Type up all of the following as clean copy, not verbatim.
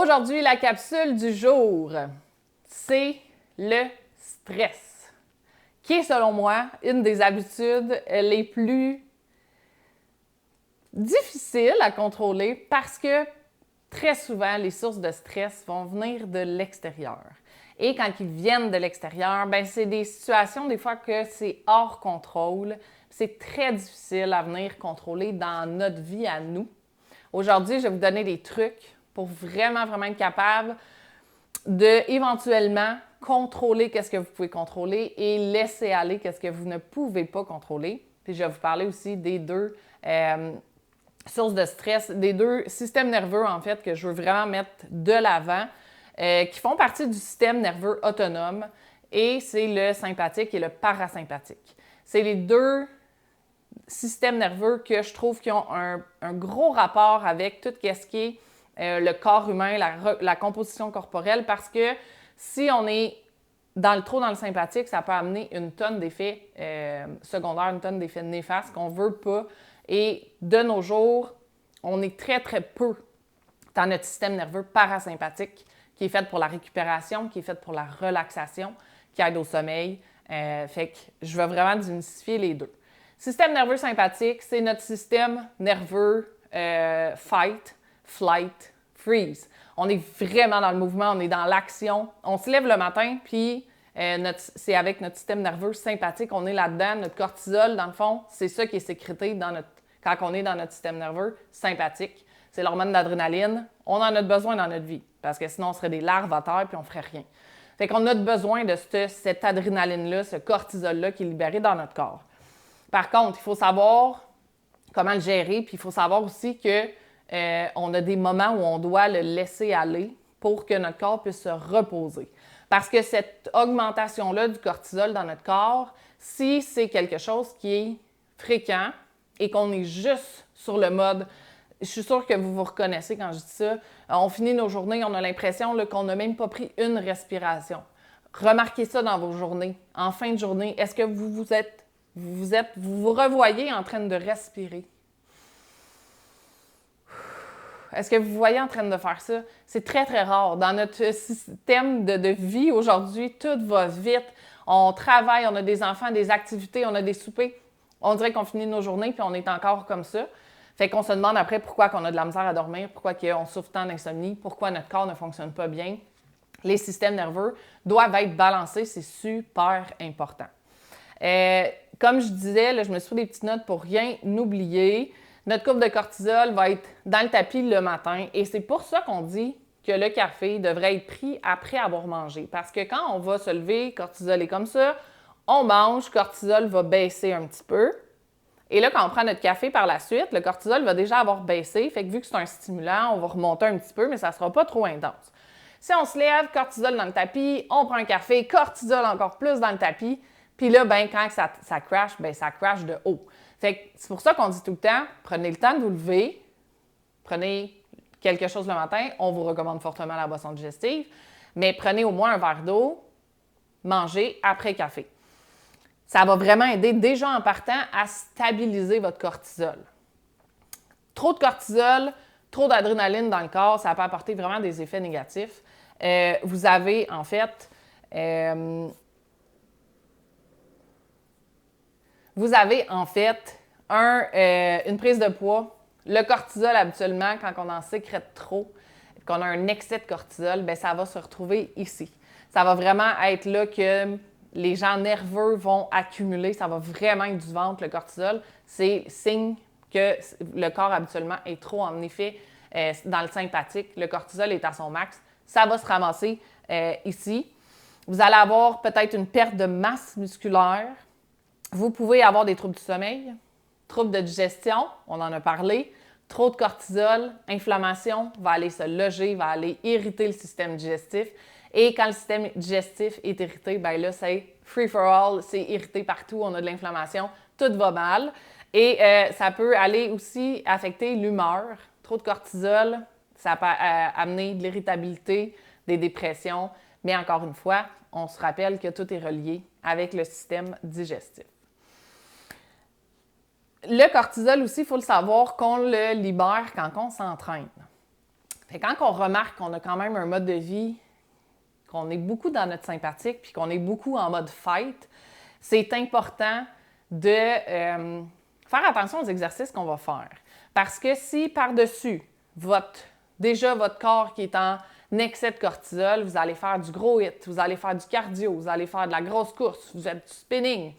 Aujourd'hui, la capsule du jour, c'est le stress, qui est selon moi une des habitudes les plus difficiles à contrôler parce que très souvent, les sources de stress vont venir de l'extérieur. Et quand ils viennent de l'extérieur, ben c'est des situations des fois que c'est hors contrôle. C'est très difficile à venir contrôler dans notre vie à nous. Aujourd'hui, je vais vous donner des trucs pour vraiment être capable de éventuellement contrôler qu'est-ce que vous pouvez contrôler et laisser aller qu'est-ce que vous ne pouvez pas contrôler. Puis je vais vous parler aussi des deux sources de stress, des deux systèmes nerveux en fait que je veux vraiment mettre de l'avant, qui font partie du système nerveux autonome et c'est le sympathique et le parasympathique. C'est les deux systèmes nerveux que je trouve qui ont un gros rapport avec tout ce qui est le corps humain, la composition corporelle, parce que si on est trop dans le sympathique, ça peut amener une tonne d'effets secondaires, une tonne d'effets néfastes qu'on ne veut pas. Et de nos jours, on est très peu dans notre système nerveux parasympathique, qui est fait pour la récupération, qui est fait pour la relaxation, qui aide au sommeil. Fait que je veux vraiment démystifier les deux. Système nerveux sympathique, c'est notre système nerveux fight, flight, freeze. On est vraiment dans le mouvement, on est dans l'action. On se lève le matin, puis c'est avec notre système nerveux sympathique, on est là-dedans. Notre cortisol, dans le fond, c'est ça qui est sécrété quand on est dans notre système nerveux sympathique. C'est l'hormone d'adrénaline. On en a besoin dans notre vie, parce que sinon, on serait des larves à terre, puis on ne ferait rien. Fait qu'on a besoin de cette adrénaline-là, ce cortisol-là qui est libéré dans notre corps. Par contre, il faut savoir comment le gérer, puis il faut savoir aussi qu'on a des moments où on doit le laisser aller pour que notre corps puisse se reposer. Parce que cette augmentation-là du cortisol dans notre corps, si c'est quelque chose qui est fréquent et qu'on est juste sur le mode, je suis sûre que vous vous reconnaissez quand je dis ça, on finit nos journées, on a l'impression qu'on n'a même pas pris une respiration. Remarquez ça dans vos journées. En fin de journée, est-ce que vous vous revoyez en train de respirer? Est-ce que vous vous voyez en train de faire ça? C'est très rare. Dans notre système de vie aujourd'hui, tout va vite. On travaille, on a des enfants, des activités, on a des soupers. On dirait qu'on finit nos journées puis on est encore comme ça. Fait qu'on se demande après pourquoi on a de la misère à dormir, pourquoi on souffre tant d'insomnie, pourquoi notre corps ne fonctionne pas bien. Les systèmes nerveux doivent être balancés, c'est super important. Comme je disais, là, je me suis fait des petites notes pour rien oublier. Notre courbe de cortisol va être dans le tapis le matin et c'est pour ça qu'on dit que le café devrait être pris après avoir mangé. Parce que quand on va se lever, cortisol est comme ça, on mange, cortisol va baisser un petit peu. Et là, quand on prend notre café par la suite, le cortisol va déjà avoir baissé. Fait que vu que c'est un stimulant, on va remonter un petit peu, mais ça ne sera pas trop intense. Si on se lève, cortisol dans le tapis, on prend un café, cortisol encore plus dans le tapis. Puis là, ben, quand ça crash, ben, ça crash de haut. Fait que c'est pour ça qu'on dit tout le temps, prenez le temps de vous lever, prenez quelque chose le matin. On vous recommande fortement la boisson digestive, mais prenez au moins un verre d'eau, mangez après café. Ça va vraiment aider déjà en partant à stabiliser votre cortisol. Trop de cortisol, trop d'adrénaline dans le corps, ça peut apporter vraiment des effets négatifs. Vous avez en fait une prise de poids. Le cortisol, habituellement, quand on en sécrète trop, qu'on a un excès de cortisol, bien, ça va se retrouver ici. Ça va vraiment être là que les gens nerveux vont accumuler. Ça va vraiment être du ventre, le cortisol. C'est signe que le corps, habituellement, est trop, en effet, dans le sympathique. Le cortisol est à son max. Ça va se ramasser ici. Vous allez avoir peut-être une perte de masse musculaire. Vous pouvez avoir des troubles du sommeil, troubles de digestion, on en a parlé, trop de cortisol, inflammation va aller se loger, va aller irriter le système digestif. Et quand le système digestif est irrité, bien là, c'est free for all, c'est irrité partout, on a de l'inflammation, tout va mal. Et ça peut aller aussi affecter l'humeur. Trop de cortisol, ça peut amener de l'irritabilité, des dépressions. Mais encore une fois, on se rappelle que tout est relié avec le système digestif. Le cortisol aussi, il faut le savoir qu'on le libère quand on s'entraîne. Fait que quand on remarque qu'on a quand même un mode de vie, qu'on est beaucoup dans notre sympathique, puis qu'on est beaucoup en mode fight, c'est important de faire attention aux exercices qu'on va faire. Parce que si par-dessus, déjà votre corps qui est en excès de cortisol, vous allez faire du gros hit, vous allez faire du cardio, vous allez faire de la grosse course, vous êtes du spinning,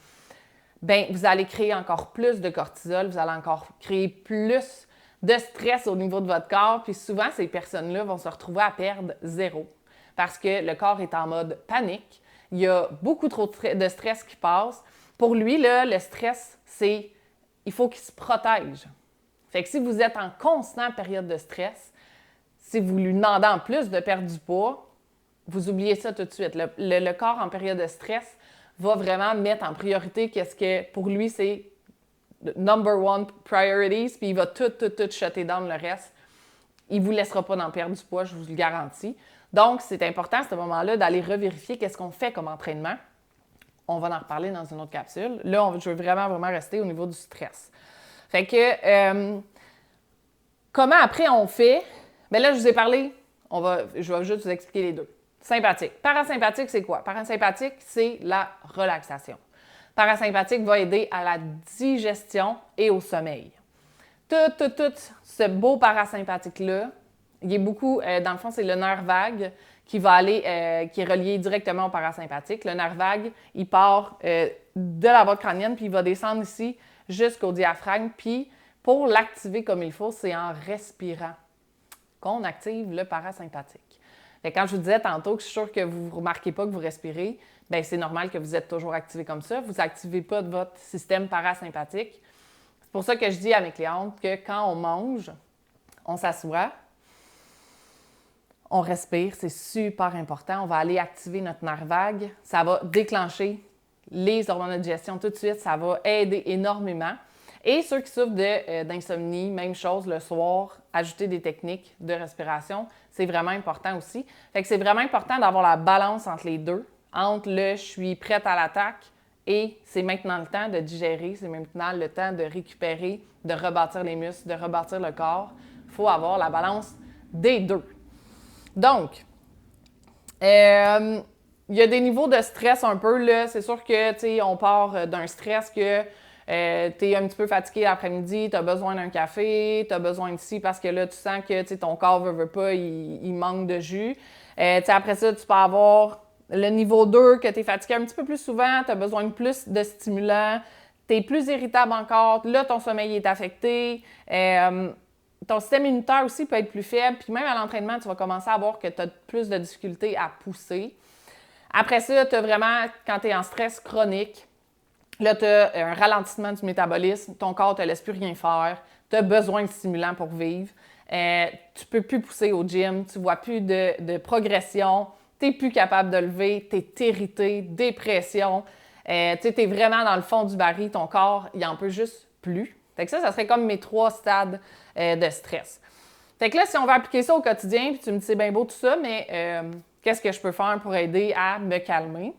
bien, vous allez créer encore plus de cortisol, vous allez encore créer plus de stress au niveau de votre corps, puis souvent, ces personnes-là vont se retrouver à perdre zéro parce que le corps est en mode panique, il y a beaucoup trop de stress qui passe. Pour lui, là, le stress, il faut qu'il se protège. Fait que si vous êtes en constante période de stress, si vous lui demandez en plus de perdre du poids, vous oubliez ça tout de suite. Le corps en période de stress va vraiment mettre en priorité qu'est-ce que pour lui c'est number one priorities, puis il va tout shutter down le reste. Il ne vous laissera pas d'en perdre du poids, je vous le garantis. Donc, c'est important à ce moment-là d'aller revérifier qu'est-ce qu'on fait comme entraînement. On va en reparler dans une autre capsule. Là, je veux vraiment rester au niveau du stress. Fait que, comment après on fait? Bien là, je vous ai parlé, je vais juste vous expliquer les deux. Sympathique. Parasympathique, c'est quoi? Parasympathique, c'est la relaxation. Parasympathique va aider à la digestion et au sommeil. Tout ce beau parasympathique-là, il est beaucoup, dans le fond, c'est le nerf vague qui va aller, qui est relié directement au parasympathique. Le nerf vague, il part de la boîte crânienne, puis il va descendre ici jusqu'au diaphragme. Puis, pour l'activer comme il faut, c'est en respirant qu'on active le parasympathique. Et quand je vous disais tantôt que je suis sûre que vous ne remarquez pas que vous respirez, bien, c'est normal que vous êtes toujours activé comme ça. Vous n'activez pas de votre système parasympathique. C'est pour ça que je dis à mes clientes que quand on mange, on s'assoit, on respire, c'est super important. On va aller activer notre nerf vague. Ça va déclencher les hormones de digestion tout de suite. Ça va aider énormément. Et ceux qui souffrent d'insomnie, même chose le soir, ajouter des techniques de respiration, c'est vraiment important aussi. Fait que c'est vraiment important d'avoir la balance entre les deux, entre le « je suis prête à l'attaque » et c'est maintenant le temps de digérer, c'est maintenant le temps de récupérer, de rebâtir les muscles, de rebâtir le corps. Il faut avoir la balance des deux. Donc, il y a des niveaux de stress un peu, là. C'est sûr que, tu sais, on part d'un stress que tu es un petit peu fatigué l'après-midi, tu as besoin d'un café, tu as besoin de ci parce que là, tu sens que ton corps veut pas, il manque de jus. Après ça, tu peux avoir le niveau 2, que tu es fatigué un petit peu plus souvent, tu as besoin de plus de stimulants, tu es plus irritable encore, là, ton sommeil est affecté. Ton système immunitaire aussi peut être plus faible, puis même à l'entraînement, tu vas commencer à voir que tu as plus de difficultés à pousser. Après ça, tu as vraiment, quand tu es en stress chronique, là, tu as un ralentissement du métabolisme, ton corps ne te laisse plus rien faire, tu as besoin de stimulants pour vivre, tu ne peux plus pousser au gym, tu ne vois plus de progression, tu n'es plus capable de lever, tu es irrité, dépression, tu es vraiment dans le fond du baril, ton corps, il n'en peut juste plus. Fait que ça serait comme mes 3 stades de stress. Fait que là, si on veut appliquer ça au quotidien, puis tu me dis, c'est bien beau tout ça, mais qu'est-ce que je peux faire pour aider à me calmer?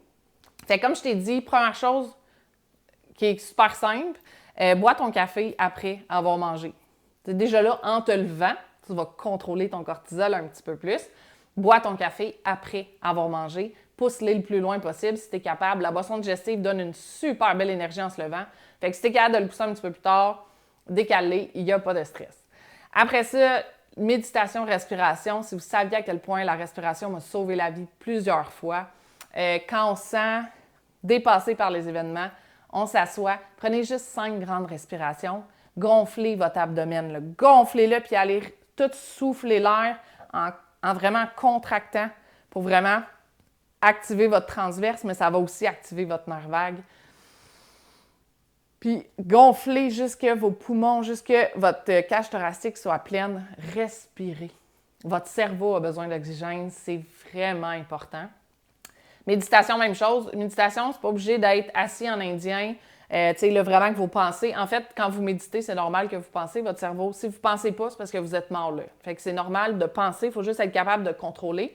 Fait que comme je t'ai dit, première chose qui est super simple, bois ton café après avoir mangé. T'sais, déjà là, en te levant, tu vas contrôler ton cortisol un petit peu plus. Bois ton café après avoir mangé. Pousse-les le plus loin possible si tu es capable. La boisson digestive donne une super belle énergie en se levant. Fait que si tu es capable de le pousser un petit peu plus tard, décale-les, il n'y a pas de stress. Après ça, méditation, respiration. Si vous saviez à quel point la respiration m'a sauvé la vie plusieurs fois, quand on se sent dépassé par les événements, on s'assoit, prenez juste 5 grandes respirations, gonflez votre abdomen, gonflez-le, puis allez tout souffler l'air en vraiment contractant pour vraiment activer votre transverse, mais ça va aussi activer votre nerf vague. Puis gonflez jusque vos poumons, jusque votre cage thoracique soit pleine. Respirez. Votre cerveau a besoin d'oxygène, c'est vraiment important. Méditation, même chose. Méditation, c'est pas obligé d'être assis en indien. Tu sais, là, vraiment que vos pensées... En fait, quand vous méditez, c'est normal que vous pensez, votre cerveau. Si vous pensez pas, c'est parce que vous êtes mort là. Fait que c'est normal de penser, il faut juste être capable de contrôler.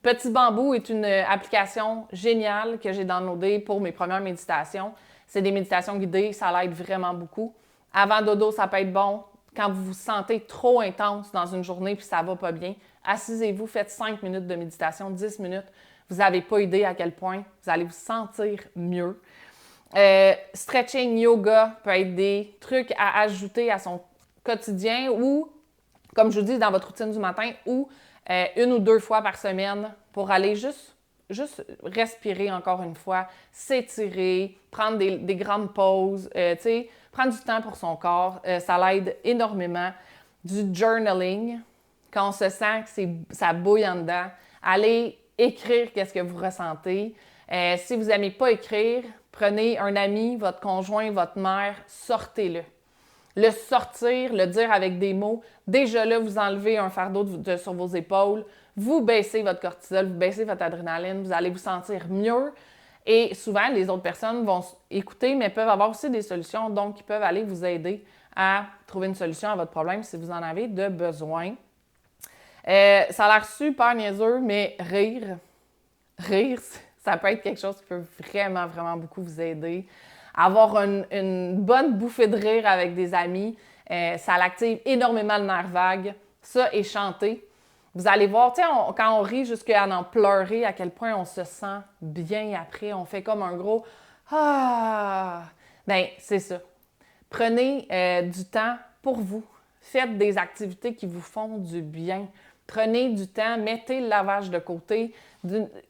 Petit Bambou est une application géniale que j'ai downloadée pour mes premières méditations. C'est des méditations guidées, ça l'aide vraiment beaucoup. Avant dodo, ça peut être bon. quand vous vous sentez trop intense dans une journée puis ça va pas bien, assisez-vous, faites 5 minutes de méditation, 10 minutes. Vous n'avez pas idée à quel point vous allez vous sentir mieux. Stretching, yoga peut être des trucs à ajouter à son quotidien ou, comme je vous dis, dans votre routine du matin ou 1 ou 2 fois par semaine pour aller juste respirer encore une fois, s'étirer, prendre des grandes pauses, prendre du temps pour son corps. Ça l'aide énormément. Du journaling, quand on se sent que ça bouille en dedans, allez écrire qu'est-ce que vous ressentez. Si vous n'aimez pas écrire, prenez un ami, votre conjoint, votre mère, sortez-le. Le sortir, le dire avec des mots, déjà là, vous enlevez un fardeau sur vos épaules, vous baissez votre cortisol, vous baissez votre adrénaline, vous allez vous sentir mieux. Et souvent, les autres personnes vont écouter, mais peuvent avoir aussi des solutions, donc ils peuvent aller vous aider à trouver une solution à votre problème si vous en avez de besoin. Ça a l'air super niaiseux, mais rire, ça peut être quelque chose qui peut vraiment, vraiment beaucoup vous aider. Avoir une bonne bouffée de rire avec des amis, ça l'active énormément le nerf vague. Ça et chanter. Vous allez voir, quand on rit jusqu'à en pleurer, à quel point on se sent bien après. On fait comme un gros « Ah! » Bien, c'est ça. Prenez du temps pour vous. Faites des activités qui vous font du bien. Prenez du temps, mettez le lavage de côté.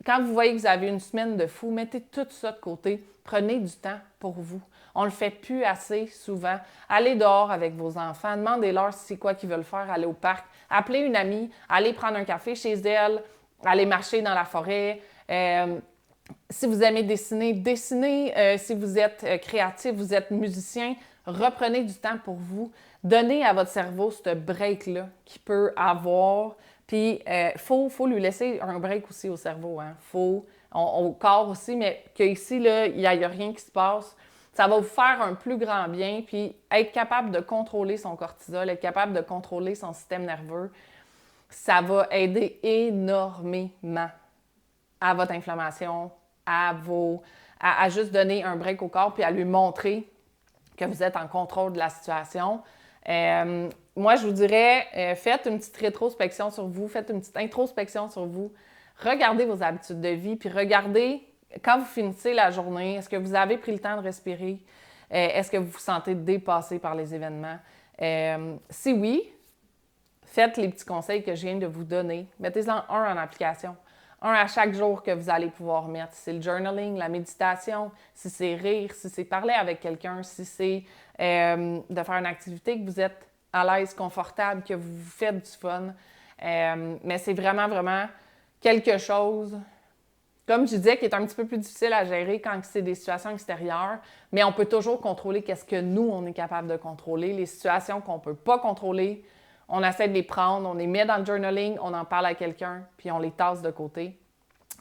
Quand vous voyez que vous avez une semaine de fou, mettez tout ça de côté. Prenez du temps pour vous. On ne le fait plus assez souvent. Allez dehors avec vos enfants, demandez-leur si c'est quoi qu'ils veulent faire, aller au parc. Appelez une amie, allez prendre un café chez elle, allez marcher dans la forêt. Si vous aimez dessiner, dessinez. Si vous êtes créatif, vous êtes musicien, reprenez du temps pour vous. Donnez à votre cerveau ce break-là qu'il peut avoir. Puis, faut lui laisser un break aussi au cerveau. Hein. Au corps aussi, mais qu'ici, il n'y a rien qui se passe. Ça va vous faire un plus grand bien. Puis, être capable de contrôler son cortisol, être capable de contrôler son système nerveux, ça va aider énormément à votre inflammation, à juste donner un break au corps puis à lui montrer que vous êtes en contrôle de la situation. Moi, je vous dirais, faites une petite rétrospection sur vous, faites une petite introspection sur vous, regardez vos habitudes de vie, puis regardez, quand vous finissez la journée, est-ce que vous avez pris le temps de respirer? Est-ce que vous vous sentez dépassé par les événements? Si oui, faites les petits conseils que je viens de vous donner. Mettez-en un en application. Un à chaque jour que vous allez pouvoir mettre. Si c'est le journaling, la méditation, si c'est rire, si c'est parler avec quelqu'un, si c'est de faire une activité que vous êtes à l'aise, confortable, que vous faites du fun. Mais c'est vraiment, vraiment quelque chose, comme je disais, qui est un petit peu plus difficile à gérer quand c'est des situations extérieures, mais on peut toujours contrôler qu'est-ce que nous, on est capable de contrôler. Les situations qu'on ne peut pas contrôler, on essaie de les prendre, on les met dans le journaling, on en parle à quelqu'un, puis on les tasse de côté.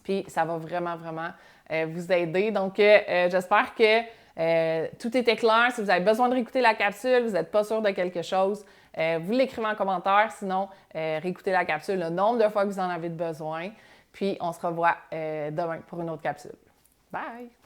Puis ça va vraiment, vraiment vous aider. Donc, j'espère que tout était clair. Si vous avez besoin de réécouter la capsule, vous n'êtes pas sûr de quelque chose, vous l'écrivez en commentaire. Sinon, réécoutez la capsule le nombre de fois que vous en avez besoin. Puis, on se revoit demain pour une autre capsule. Bye!